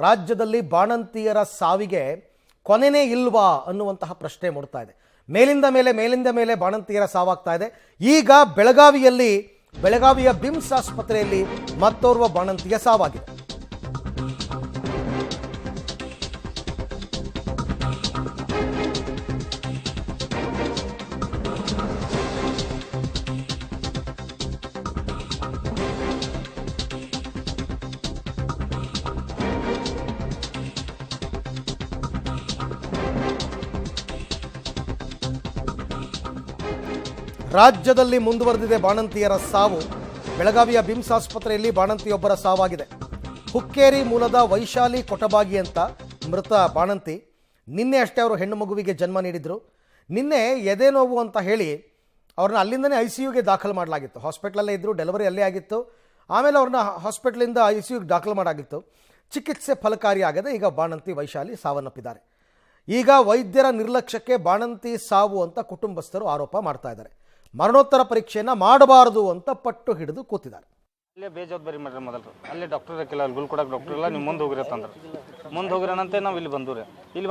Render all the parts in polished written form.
ರಾಜ್ಯದಲ್ಲಿ ಬಾಣಂತಿಯರ ಸಾವಿಗೆ ಕೊನೆನೇ ಇಲ್ವಾ ಅನ್ನುವಂತಹ ಪ್ರಶ್ನೆ ಮೂಡ್ತಾ ಇದೆ. ಮೇಲಿಂದ ಮೇಲೆ ಬಾಣಂತಿಯರ ಸಾವಾಗ್ತಾ ಇದೆ. ಈಗ ಬೆಳಗಾವಿಯ ಬಿಮ್ಸ್ ಆಸ್ಪತ್ರೆಯಲ್ಲಿ ಮತ್ತೋರ್ವ ಬಾಣಂತಿಯ ಸಾವಾಗಿದೆ. ರಾಜ್ಯದಲ್ಲಿ ಮುಂದುವರೆದಿದೆ ಬಾಣಂತಿಯರ ಸಾವು. ಬೆಳಗಾವಿಯ ಬಿಮ್ಸ್ ಆಸ್ಪತ್ರೆಯಲ್ಲಿ ಬಾಣಂತಿಯೊಬ್ಬರ ಸಾವಾಗಿದೆ. ಹುಕ್ಕೇರಿ ಮೂಲದ ವೈಶಾಲಿ ಕೊಟಬಾಗಿ ಅಂತ ಮೃತ ಬಾಣಂತಿ. ನಿನ್ನೆ ಅಷ್ಟೇ ಅವರು ಹೆಣ್ಣು ಮಗುವಿಗೆ ಜನ್ಮ ನೀಡಿದರು. ನಿನ್ನೆ ಎದೆ ನೋವು ಅಂತ ಹೇಳಿ ಅವ್ರನ್ನ ಅಲ್ಲಿಂದನೇ ICUಗೆ ದಾಖಲು ಮಾಡಲಾಗಿತ್ತು. ಹಾಸ್ಪಿಟ್ಲಲ್ಲೇ ಇದ್ದರು, ಡೆಲಿವರಿ ಅಲ್ಲೇ ಆಗಿತ್ತು. ಆಮೇಲೆ ಅವ್ರನ್ನ ಹಾಸ್ಪಿಟ್ಲಿಂದ ICUಗೆ ದಾಖಲು ಮಾಡಾಗಿತ್ತು. ಚಿಕಿತ್ಸೆ ಫಲಕಾರಿಯಾಗದೆ ಈಗ ಬಾಣಂತಿ ವೈಶಾಲಿ ಸಾವನ್ನಪ್ಪಿದ್ದಾರೆ. ಈಗ ವೈದ್ಯರ ನಿರ್ಲಕ್ಷ್ಯಕ್ಕೆ ಬಾಣಂತಿ ಸಾವು ಅಂತ ಕುಟುಂಬಸ್ಥರು ಆರೋಪ ಮಾಡ್ತಾ ಇದ್ದಾರೆ. ಮರಣೋತ್ತರ ಪರೀಕ್ಷೆಯನ್ನು ಮಾಡಬಾರದು ಅಂತ ಪಟ್ಟು ಹಿಡಿದು ಕೂತಿದ್ದಾರೆ. ಅಲ್ಲೇ ಬೇಜವಾಬ್ದಾರಿ ಮಾಡ್ರಿ ಮೊದಲು. ಅಲ್ಲಿ ಡಾಕ್ಟರ್ ಇರಕ್ಕಿಲ್ಲ, ಅಲ್ಲಿ ಗುಲ್ಕೊಡಕ್ಕೆ ಡಾಕ್ಟರ್ ಇಲ್ಲ, ನೀವು ಮುಂದೆ ಹೋಗಿರತ್ತಂದ್ರೆ ಮುಂದೆ ಹೋಗಿರೋಣಂತೆ ನಾವು ಇಲ್ಲಿ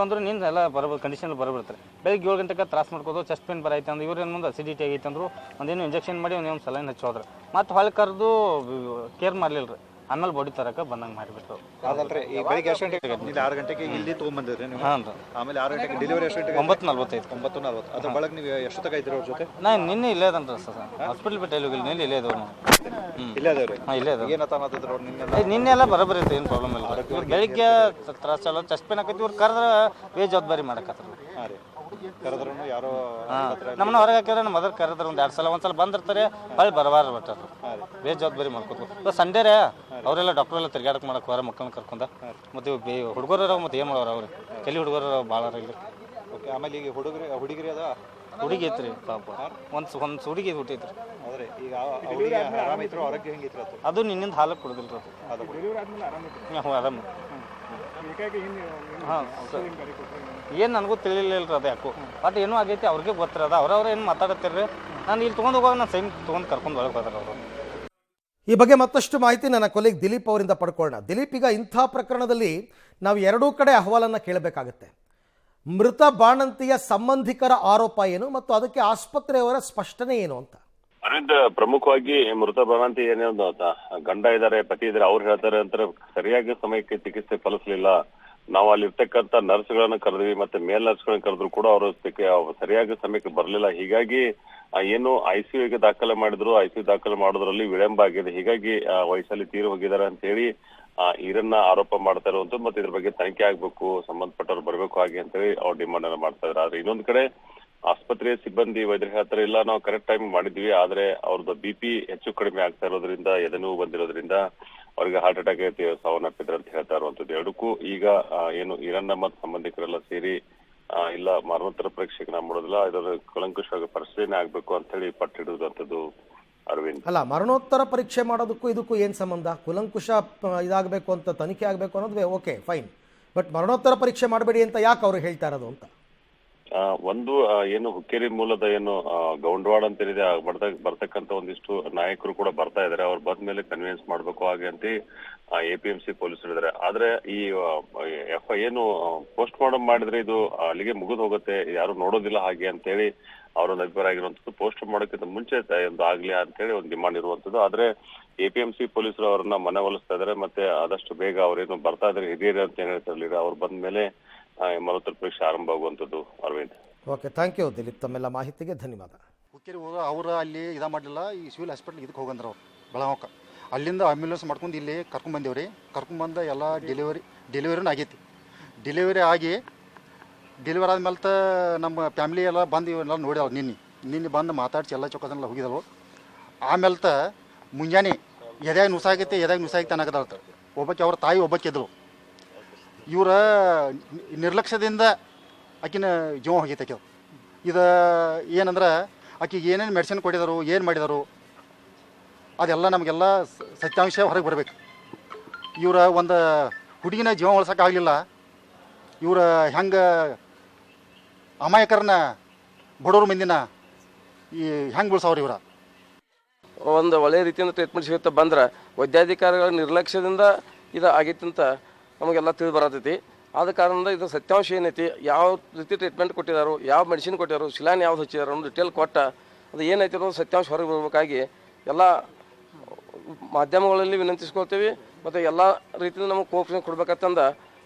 ಬಂದ್ರೆ ನೀನು ಎಲ್ಲ ಬರಬೋದು, ಕಂಡೀಷನ್ ಬರಬಿಡ್ತಾರೆ. ಬೆಳಿಗ್ಗೆ 7 ಗಂಟೆಗೆ ತ್ರಾಸ ಮಾಡ್ಕೋದು, ಚೆಸ್ಟ್ ಪೇನ್ ಬರೈತೆ ಅಂದ್ರೆ ಇವ್ರೇನು ಮುಂದೆ ಅಸಿಡಿಟಿ ಆಗೈತೆ ಅಂದರು. ಒಂದೇನು ಇಂಜೆಕ್ಷನ್ ಮಾಡಿ ಒಂದು ಸಲೈನ್ ಹಚ್ಚೋದ್ರೆ ಮತ್ತು ಹೊಳೆ ಕರೆದು ಕೇರ್ ಮಾಡಲಿಲ್ಲ ರೀ. ಆಮೇಲೆ ಬಾಡಿ ತರಕ ಬಂದಂಗೆ ಮಾಡಿಬಿಟ್ಟು. ಅದಲ್ರಿ ಈಗ ಬೆಳಿಗ್ಗೆ ಎಷ್ಟು ಗಂಟೆಗೆ 6 ಗಂಟೆಗೆ ಇಲ್ಲಿ ತೊಗೊಂಬಂದಿದ್ರಿ ನೀವು? ಹಾಂ ರೀ. ಆಮೇಲೆ 6 ಗಂಟೆಗೆ ಡೆಲಿವರಿ ಎಷ್ಟು ಗಂಟೆಗೆ? 9:45. 9:40. ಅದ್ರ ಬಳಗ ನೀವು ಎಷ್ಟೊತ್ತಾಗ ಇದ್ದೀರಿ ಅವ್ರ ಜೊತೆ? ನಾನು ನಿನ್ನೆ ಇಲ್ಲೇ ಅದನ್ರಿ ಸರ್, ಹಾಸ್ಪಿಟಲ್ ಬಿಟ್ಟು ಎಲ್ಲಿ ಹೋಗಿಲ್ಲ, ನಿನ್ನೆ ಇಲ್ಲೇ ಇದ್ದವ್ರು ನಾವು. ಇಲ್ಲೇ ಅದೇವ್ರಿ? ಹಾಂ, ಇಲ್ಲೇ ಅದ. ಏನತ್ತ ಅನ್ನೋದ್ರ ಅವ್ರು ನಿನ್ನೆ ಎಲ್ಲ ಬರೋಬ್ಬರಿ ಇತ್ತು, ಏನು ಪ್ರಾಬ್ಲಮ್ ಇಲ್ಲ. ಬೆಳಿಗ್ಗೆ ತ್ರಾಸ ಚಲೋ ಚೆಸ್ಟ್ ಪೇನ್ ಆಕೈತಿ, ಇವ್ರು ಕರೆದ್ರೆ ಬೇಜವಾಬ್ದಾರಿ ಮಾಡಕತ್ತಾರೆ. ಹಾಂ ರೀ. ಕರೆದ್ರು ಯಾರೋ ನಮ್ಮನ್ನ ಹೊರಗೆ ಹಾಕಿದ್ರೆ ನಮ್ಮ ಮದರ್ ಕರೆದ್ರೆ ಒಂದ್ಸಲ ಬಂದಿರ್ತಾರೆ, ಹೊಳ್ಳಿ ಬರಬಾರ ಬಿಟ್ಟಾರ. ಬೇಜವಾಬ್ದಾರಿ ಮಾಡ್ಕೋತ ಸಂಡೇ ರೇ ಅವರೆಲ್ಲ ಡಾಕ್ಟರ್ ಎಲ್ಲ ತಿರ್ಗಾಡಕ್ಕೆ ಮಾಡಕ್ಕೆ ಹೊರ ಮಕ್ಕಳನ್ನ ಕರ್ಕೊಂಡ. ಮತ್ತು ಹುಡುಗರ ಮತ್ತೆ ಏನು ಮಾಡೋರು ಅವ್ರು ಕೆಲಿ ಹುಡುಗರು ಭಾಳ ಇಲ್ಲ. ಓಕೆ. ಆಮೇಲೆ ಈಗ ಹುಡುಗರಿ ಅದ ಹುಡುಗಿ ಐತ್ರಿ ಪಾಪ, ಒಂದು ಹುಡುಗಿ ಹುಟ್ಟೈತ್ರಿ. ಹೌದ್ರಿ. ಈಗ ಹುಡುಗಿ ಆರಾಮೈತ್ರು, ಆರೋಗ್ಯ ಹೆಂಗಿತ್ತು? ಅದು ನಿನ್ನಿಂದ ಹಾಲಕ್ಕೆ ಕುಡಿದಿಲ್ರಿ ಅದು. ಹ್ಞೂ ಆರಾಮ. ಹಾಂ ಏನು ನನಗೂ ತಿಳಿಲಿಲ್ಲ ಅದು ಯಾಕೋ. ಬಟ್ ಏನೂ ಆಗೈತಿ ಅವ್ರಿಗೆ ಗೊತ್ತಿರೋದ. ಅವ್ರವ್ರು ಏನು ಮಾತಾಡತ್ತೀರಿ. ನಾನು ಇಲ್ಲಿ ತೊಗೊಂಡು ಹೋಗುವಾಗ ನಾನು ಸೈನ್ ತೊಗೊಂಡು ಕರ್ಕೊಂಡು ಒಳಗೆ ಹೋದಾರ ಅವರು. ಈ ಬಗ್ಗೆ ಮತ್ತಷ್ಟು ಮಾಹಿತಿ ನನ್ನ ಕೊಲೀಗ್ ದಿಲೀಪ್ ಅವರಿಂದ ಪಡ್ಕೊಳ್ಳೋಣ. ದಿಲೀಪ್, ಈಗ ಇಂಥ ಪ್ರಕರಣದಲ್ಲಿ ನಾವು ಎರಡೂ ಕಡೆ ಅಹವಾಲನ್ನು ಕೇಳಬೇಕಾಗತ್ತೆ. ಮೃತ ಬಾಣಂತಿಯ ಸಂಬಂಧಿಕರ ಆರೋಪ ಏನು ಮತ್ತು ಅದಕ್ಕೆ ಆಸ್ಪತ್ರೆಯವರ ಸ್ಪಷ್ಟನೆ ಏನು ಅಂತ? ಅರವಿಂದ್, ಪ್ರಮುಖವಾಗಿ ಮೃತ ಬಾಣಂತಿ ಏನೇನು ಗಂಡ ಇದ್ದಾರೆ, ಪತಿ ಇದ್ದಾರೆ, ಅವ್ರು ಹೇಳ್ತಾರೆ ಅಂತಾರೆ ಸರಿಯಾಗಿ ಸಮಯಕ್ಕೆ ಚಿಕಿತ್ಸೆ ಫಲಿಸಲಿಲ್ಲ. ನಾವು ಅಲ್ಲಿರ್ತಕ್ಕಂಥ ನರ್ಸ್ಗಳನ್ನ ಕರೆದ್ವಿ, ಮತ್ತೆ ಮೇಲ್ ನರ್ಸ್ಗಳನ್ನ ಕರೆದ್ರು ಕೂಡ ಅವರು ಸರಿಯಾಗಿ ಸಮಯಕ್ಕೆ ಬರಲಿಲ್ಲ. ಹೀಗಾಗಿ ಏನು ICUಗೆ ದಾಖಲೆ ಮಾಡಿದ್ರು, ICU ದಾಖಲೆ ಮಾಡೋದ್ರಲ್ಲಿ ವಿಳಂಬ ಆಗಿದೆ. ಹೀಗಾಗಿ ವೈಶಾಲಿ ತೀರಿ ಹೋಗಿದ್ದಾರೆ ಅಂತ ಹೇಳಿ ಈರನ್ನ ಆರೋಪ ಮಾಡ್ತಾ ಇರುವಂತದ್ದು. ಮತ್ತೆ ಇದ್ರ ಬಗ್ಗೆ ತನಿಖೆ ಆಗ್ಬೇಕು, ಸಂಬಂಧಪಟ್ಟವ್ರು ಬರ್ಬೇಕು ಹಾಗೆ ಅಂತ ಹೇಳಿ ಅವ್ರು ಡಿಮಾಂಡ್ ಅನ್ನ ಮಾಡ್ತಾ ಇದ್ದಾರೆ. ಆದ್ರೆ ಇನ್ನೊಂದ್ ಕಡೆ ಆಸ್ಪತ್ರೆಯ ಸಿಬ್ಬಂದಿ ವೈದ್ಯರು ಹೇಳ್ತಾರೆ, ಇಲ್ಲ ನಾವು ಕರೆಕ್ಟ್ ಟೈಮ್ ಮಾಡಿದ್ವಿ, ಆದ್ರೆ ಅವ್ರದ್ದು BP ಹೆಚ್ಚು ಕಡಿಮೆ ಆಗ್ತಾ ಇರೋದ್ರಿಂದ, ಎದೆನೋವು ಬಂದಿರೋದ್ರಿಂದ ಅವ್ರಿಗೆ ಹಾರ್ಟ್ ಅಟ್ಯಾಕ್ ಐತಿ, ಸಾವನ್ನಪ್ಪಿದ್ರೆ ಅಂತ ಹೇಳ್ತಾ ಇರುವಂತದ್ದು. ಎರಡಕ್ಕೂ ಈಗ ಏನು ಈರಣ್ಣ ಮತ್ತು ಸಂಬಂಧಿಕರೆಲ್ಲ ಸೇರಿ ಇಲ್ಲ ಮರಣೋತ್ತರ ಪರೀಕ್ಷೆಗೆ ನಾವು ಮಾಡೋದಿಲ್ಲ, ಇದರ ಕೂಲಂಕುಷವಾಗಿ ಪರಿಶೀಲನೆ ಆಗ್ಬೇಕು ಅಂತ ಹೇಳಿ ಪಟ್ಟು ಹಿಡಿದಂಥದ್ದು. ಅರವಿಂದ್, ಅಲ್ಲ, ಮರಣೋತ್ತರ ಪರೀಕ್ಷೆ ಮಾಡೋದಕ್ಕೂ ಇದಕ್ಕೂ ಏನು ಸಂಬಂಧ? ಕೂಲಂಕುಷ ಇದಾಗಬೇಕು ಅಂತ, ತನಿಖೆ ಆಗಬೇಕು ಅನ್ನೋದು ಓಕೆ ಫೈನ್, ಬಟ್ ಮರಣೋತ್ತರ ಪರೀಕ್ಷೆ ಮಾಡಬೇಡಿ ಅಂತ ಯಾಕೆ ಅವ್ರು ಹೇಳ್ತಾ ಇರೋದು ಅಂತ? ಒಂದು ಏನು ಹುಕ್ಕೇರಿ ಮೂಲದ ಏನು ಗೌಂಡವಾಡ ಅಂತ ಏನಿದೆ ಬರ್ತಕ್ಕಂಥ ಒಂದಿಷ್ಟು ನಾಯಕರು ಕೂಡ ಬರ್ತಾ ಇದಾರೆ. ಅವ್ರು ಬಂದ್ಮೇಲೆ ಕನ್ವಿನ್ಸ್ ಮಾಡ್ಬೇಕು ಹಾಗೆ ಅಂತ APMC ಪೊಲೀಸರು ಇದಾರೆ. ಆದ್ರೆ ಈ ಏನು ಪೋಸ್ಟ್ ಮಾರ್ಟಮ್ ಮಾಡಿದ್ರೆ ಇದು ಅಲ್ಲಿಗೆ ಮುಗಿದು ಹೋಗುತ್ತೆ, ಯಾರು ನೋಡೋದಿಲ್ಲ ಹಾಗೆ ಅಂತ ಹೇಳಿ ಅವರೊಂದು ಅಭಿಪ್ರಾಯ ಆಗಿರುವಂತದ್ದು. ಪೋಸ್ಟ್ ಮಾಡೋಕ್ಕಿಂತ ಮುಂಚೆ ಒಂದು ಆಗ್ಲಿ ಅಂತ ಹೇಳಿ ಒಂದು ಡಿಮಾಂಡ್ ಇರುವಂತದ್ದು. ಆದ್ರೆ APMC ಪೊಲೀಸರು ಅವ್ರನ್ನ ಮನವೊಲಿಸ್ತಾ ಇದಾರೆ. ಮತ್ತೆ ಆದಷ್ಟು ಬೇಗ ಅವ್ರೇನು ಬರ್ತಾ ಇದಾರೆ ಹಿರಿಯರು ಅಂತ ಏನ್ ಹೇಳ್ತಿರ್ಲಿಲ್ಲ, ಅವ್ರು ಬಂದ ಮೇಲೆ ಮರಣೋತ್ತರ ಪರೀಕ್ಷೆ ಆರಂಭ ಆಗುವಂಥದ್ದು. Arvind, okay, thank you Dilip, ತಮ್ಮೆಲ್ಲ ಮಾಹಿತಿಗೆ ಧನ್ಯವಾದ. ಹುಕ್ಕೇರಿ ಹೋದ ಅವರು ಅಲ್ಲಿ ಮಾಡಲಿಲ್ಲ, ಈ ಸಿವಿಲ್ ಹಾಸ್ಪಿಟ್ಲ್ ಇದಕ್ಕೆ ಹೋಗಂದ್ರೆ ಅವ್ರು ಬೆಳಗಾವಕ್ಕೆ. ಅಲ್ಲಿಂದ ಆಂಬ್ಯುಲೆನ್ಸ್ ಮಾಡ್ಕೊಂಡು ಇಲ್ಲಿ ಕರ್ಕೊಂಡ್ಬಂದೇವ್ರಿ. ಕರ್ಕೊಂಡ್ಬಂದು ಎಲ್ಲ ಡೆಲಿವರಿನೂ ಆಗೈತಿ. ಡೆಲಿವರಿ ಆದ್ಮೇಲೆ ನಮ್ಮ ಫ್ಯಾಮಿಲಿ ಎಲ್ಲ ಬಂದು ಇವೆಲ್ಲ ನೋಡ್ಯಾವ. ನಿನ್ನೆ ಬಂದು ಮಾತಾಡ್ಸಿ ಎಲ್ಲ ಚೊಕ್ಕದನ್ನೆಲ್ಲ ಹೋಗಿದವು. ಆಮೇಲೆ ಮುಂಜಾನೆ ಎದ್ಯಾಗ ನುಸಾಗೈತೆ ಅನ್ನಕತ್ತ ಒಬ್ಬಕ್ಕೆ ಅವ್ರ ತಾಯಿ ಒಬ್ಬಕ್ಕಿದ್ರು. ಇವರ ನಿರ್ಲಕ್ಷ್ಯದಿಂದ ಆಕಿನ ಜೀವ ಹೋಗೈತೆ. ಆಕೆ ಇದು ಏನಂದ್ರೆ ಆಕೆಗೆ ಏನೇನು ಮೆಡಿಸಿನ್ ಕೊಟ್ಟಿದರು, ಏನು ಮಾಡಿದರು, ಅದೆಲ್ಲ ನಮಗೆಲ್ಲ ಸತ್ಯಾಂಶ ಹೊರಗೆ ಬರಬೇಕು. ಇವರ ಒಂದು ಹುಡುಗಿನ ಜೀವ ಉಳ್ಸೋಕ್ಕಾಗಲಿಲ್ಲ. ಇವ್ರ ಹೆಂಗೆ ಅಮಾಯಕರನ್ನ ಬಡವ್ರ ಮಂದಿನ ಹೆಂಗೆ ಉಳ್ಸವ್ರು ಇವರ? ಒಂದು ಒಳ್ಳೆಯ ರೀತಿಯಿಂದ ಟ್ರೀಟ್ಮೆಂಟ್ ಸಿಗುತ್ತೆ ಬಂದ್ರೆ ವೈದ್ಯಾಧಿಕಾರಿಗಳ ನಿರ್ಲಕ್ಷ್ಯದಿಂದ ಇದು ಆಗೈತಂತ ನಮಗೆಲ್ಲ ತಿಳಿದು ಬರತೈತಿ. ಆದ ಕಾರಣದಿಂದ ಇದು ಸತ್ಯಾಂಶ ಏನೈತಿ, ಯಾವ ರೀತಿ ಟ್ರೀಟ್ಮೆಂಟ್ ಕೊಟ್ಟಿದ್ದಾರೋ, ಯಾವ ಮೆಡಿಸಿನ್ ಕೊಟ್ಟಿದ್ದಾರೋ, ಶಿಲಾನ್ ಯಾವ್ದು ಹಚ್ಚಿದಾರೋ ಅನ್ನೋ ಡಿಟೇಲ್ ಕೊಟ್ಟ ಅದು ಏನೈತಿ ಅನ್ನೋದು ಸತ್ಯಾಂಶ ಹೊರಗೆ ಬರಬೇಕಾಗಿ ಎಲ್ಲ ಮಾಧ್ಯಮಗಳಲ್ಲಿ ವಿನಂತಿಸ್ಕೊಳ್ತೀವಿ. ಮತ್ತು ಎಲ್ಲ ರೀತಿಯಿಂದ ನಮಗೆ ಕೋಪರೇಷನ್ ಕೊಡ್ಬೇಕಂತಂದ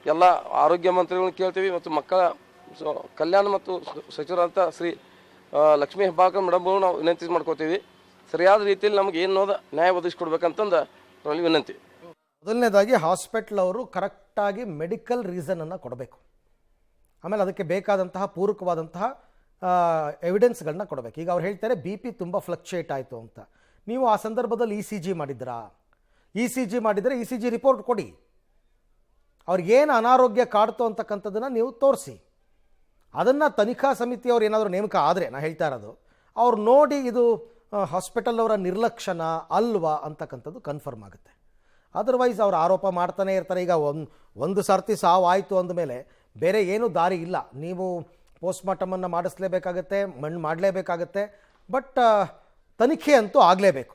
ಎಲ್ಲ ಆರೋಗ್ಯ ಮಂತ್ರಿಗಳನ್ನ ಕೇಳ್ತೀವಿ. ಮತ್ತು ಮಕ್ಕಳ ಕಲ್ಯಾಣ ಮತ್ತು ಸಚಿವರಂತ ಶ್ರೀ ಲಕ್ಷ್ಮೀ ಹೆಬ್ಬಾಳ್ಕರ್ ಮೇಡಮ್ ನಾವು ವಿನಂತಿ ಮಾಡ್ಕೋತೀವಿ. ಸರಿಯಾದ ರೀತಿಯಲ್ಲಿ ನಮಗೆ ಏನೋದ ನ್ಯಾಯ ಒದಗಿಸ್ಕೊಡ್ಬೇಕಂತಂದು ಅವರಲ್ಲಿ ವಿನಂತಿ. ಮೊದಲನೇದಾಗಿ ಹಾಸ್ಪಿಟ್ಲ್ ಅವರು ಕರೆಕ್ಟಾಗಿ ಮೆಡಿಕಲ್ ರೀಸನನ್ನು ಕೊಡಬೇಕು. ಆಮೇಲೆ ಅದಕ್ಕೆ ಬೇಕಾದಂತಹ ಪೂರಕವಾದಂತಹ ಎವಿಡೆನ್ಸ್ಗಳನ್ನ ಕೊಡಬೇಕು. ಈಗ ಅವ್ರು ಹೇಳ್ತಾರೆ BP ತುಂಬ ಫ್ಲಕ್ಚುಯೇಟ್ ಆಯಿತು ಅಂತ. ನೀವು ಆ ಸಂದರ್ಭದಲ್ಲಿ ECG ಮಾಡಿದ್ರಾ? ECG ಮಾಡಿದರೆ ECG ರಿಪೋರ್ಟ್ ಕೊಡಿ. ಅವ್ರಿಗೇನು ಅನಾರೋಗ್ಯ ಕಾಡ್ತು ಅಂತಕ್ಕಂಥದ್ದನ್ನು ನೀವು ತೋರಿಸಿ. ಅದನ್ನು ತನಿಖಾ ಸಮಿತಿಯವ್ರು ಏನಾದರೂ ನೇಮಕ ಆದರೆ, ನಾನು ಹೇಳ್ತಾ ಇರೋದು, ಅವ್ರು ನೋಡಿ ಇದು ಹಾಸ್ಪಿಟಲ್ ಅವರ ನಿರ್ಲಕ್ಷ್ಯನ ಅಲ್ವಾ ಅಂತಕ್ಕಂಥದ್ದು ಕನ್ಫರ್ಮ್ ಆಗುತ್ತೆ. ಅದರ್ವೈಸ್ ಅವ್ರು ಆರೋಪ ಮಾಡ್ತಾನೆ ಇರ್ತಾರೆ. ಈಗ ಒಂದು ಸರ್ತಿ ಸಾವು ಆಯಿತು ಅಂದಮೇಲೆ ಬೇರೆ ಏನೂ ದಾರಿ ಇಲ್ಲ. ನೀವು ಪೋಸ್ಟ್ಮಾರ್ಟಮನ್ನು ಮಾಡಿಸ್ಲೇಬೇಕಾಗತ್ತೆ, ಮಣ್ಣು ಮಾಡಲೇಬೇಕಾಗತ್ತೆ. ಬಟ್ ತನಿಖೆ ಅಂತೂ ಆಗಲೇಬೇಕು.